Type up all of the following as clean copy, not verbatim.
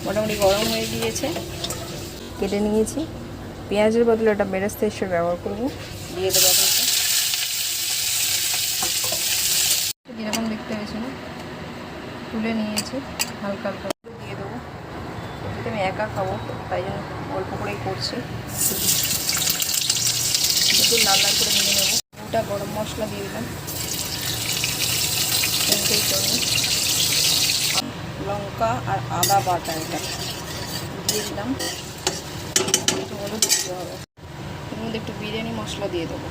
মোটামুটি গরম হয়ে গিয়েছে, কেটে নিয়েছি। পেঁয়াজের বদলে একটা বেরেস্তা হিসেবে ব্যবহার করবো। দিয়ে দেবো এখন, যেরকম দেখতে হয়েছিল তুলে নিয়েছি, হালকা হালকা দিয়ে দেবো। যদি আমি একা খাবো তাই জন্য অল্প করেই করছি, একটু লাল লাল করে ভেজে নেবো। গোটা গরম মশলা দিয়ে দিলাম, সেই জন্য লঙ্কা আর আদা বাটা এটা দিয়ে দিলাম। হলুদ দিতে হবে, এর মধ্যে একটু বিরিয়ানি মশলা দিয়ে দেবো,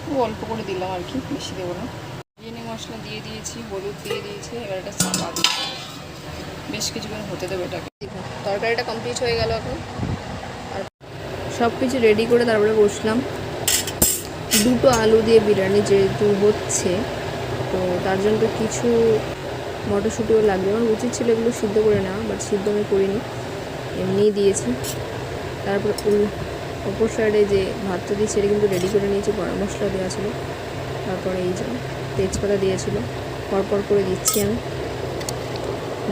খুব অল্প করে দিলাম আর কি, বেশি দেবো না। বিরিয়ানি মশলা দিয়ে দিয়েছি, হলুদ দিয়ে দিয়েছি। এবার এটা চাপা দিতে হবে, বেশ কিছুক্ষণ হতে দেবে এটাকে। তরকারিটা কমপ্লিট হয়ে গেল এখন। আর সব কিছু রেডি করে তারপরে বসলাম। দুটো আলু দিয়ে বিরিয়ানি যেহেতু হচ্ছে, তো তার জন্য তো কিছু মটরশুঁটিও লাগবে। আমার উচিত ছিল এগুলো সিদ্ধ করে নেওয়া, বাট সিদ্ধ আমি করিনি, এমনিই দিয়েছি। তারপর অপর সাইডে যে ভাতটা দিয়েছি সেটা কিন্তু রেডি করে নিয়েছি, গরম মশলা দেওয়া ছিল। তারপরে এই যে তেজপাতা দিয়েছিল, পরপর করে দিচ্ছি আমি,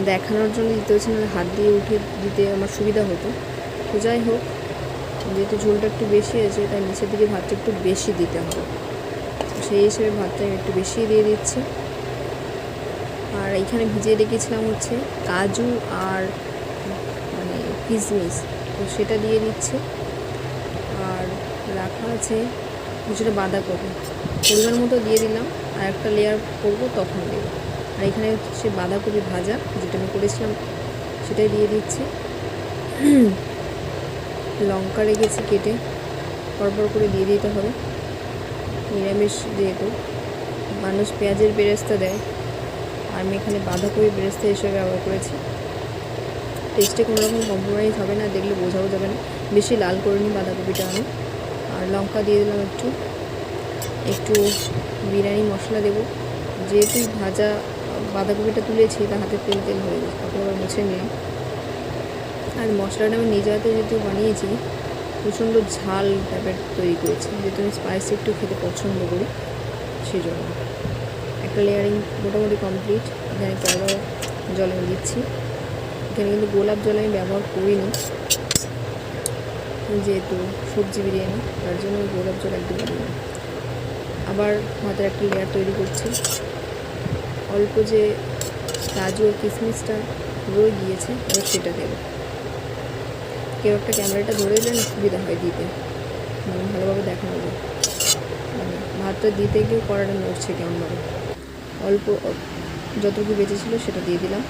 দেখানোর জন্য দিতে হচ্ছে, না হাত দিয়ে উঠে দিতে আমার সুবিধা হতো। তো যাই হোক, যেহেতু ঝোলটা একটু বেশি আছে তাই নিচের দিকে ভাতটা একটু বেশি দিতে হবে, সেই হিসেবে ভাতটা আমি একটু বেশি দিয়ে দিচ্ছি। আর এইখানে ভিজিয়ে রেখেছিলাম হচ্ছে কাজু আর মানে কিশমিশ, তো সেটা দিয়ে দিচ্ছি। আর রাখা আছে কিছুটা বাঁধাকপি, পরিমাণ মতো দিয়ে দিলাম। আর একটা লেয়ার করবো তখন দেবো। আর এখানে হচ্ছে বাঁধাকপি ভাজা যেটা আমি করেছিলাম সেটাই দিয়ে দিচ্ছি। লঙ্কা রেখেছি কেটে, পরপর করে দিয়ে দিতে হবে। নিরামিষ যেহেতু মানুষ পেঁয়াজের বেরেস্তা দেয়, আর আমি এখানে বাঁধাকপি বেরেস্তা হিসেবে ব্যবহার করেছি। টেস্টে কোনো রকম কম্প্রোমাইজ হবে না, দেখলে বোঝাও যাবে না। বেশি লাল করে নিই বাঁধাকপিটা আমি। আর লঙ্কা দিয়ে দিলাম একটু বিরিয়ানি মশলা দেবো। যেহেতু ভাজা বাঁধাকপিটা তুলেছি তা হাতে তেল তেল হয়ে গেছে, তারপর আবার মুছে নিলাম। আর মশলাটা আমি নিজে হাতে যেহেতু বানিয়েছি, প্রচণ্ড ঝাল টাইপের তৈরি করেছি, যেহেতু আমি স্পাইসি একটু খেতে পছন্দ করি, সেই জন্য। একটা লেয়ারিং মোটামুটি কমপ্লিট। এখানে কালো জল আমি দিচ্ছি। এখানে কিন্তু গোলাপ জল আমি ব্যবহার করিনি, যেহেতু সবজি বিরিয়ানি, তার জন্য গোলাপ জল একদম দিই। আবার ভাতের একটা লেয়ার তৈরি করছি। অল্প যে কাজু আর কিশমিশটা রয়ে গিয়েছে এবার সেটা দেবো। কেউ একটা ক্যামেরাটা ধরে দিলে না সুবিধা হয় দিতে, মানে ভালোভাবে দেখানো যায়। ভাতটা দিতে গিয়ে কড়াটা নড়ছে কেমনভাবে। অল্প যতটুকু বেঁচেছিলো সেটা দিয়ে দিলাম।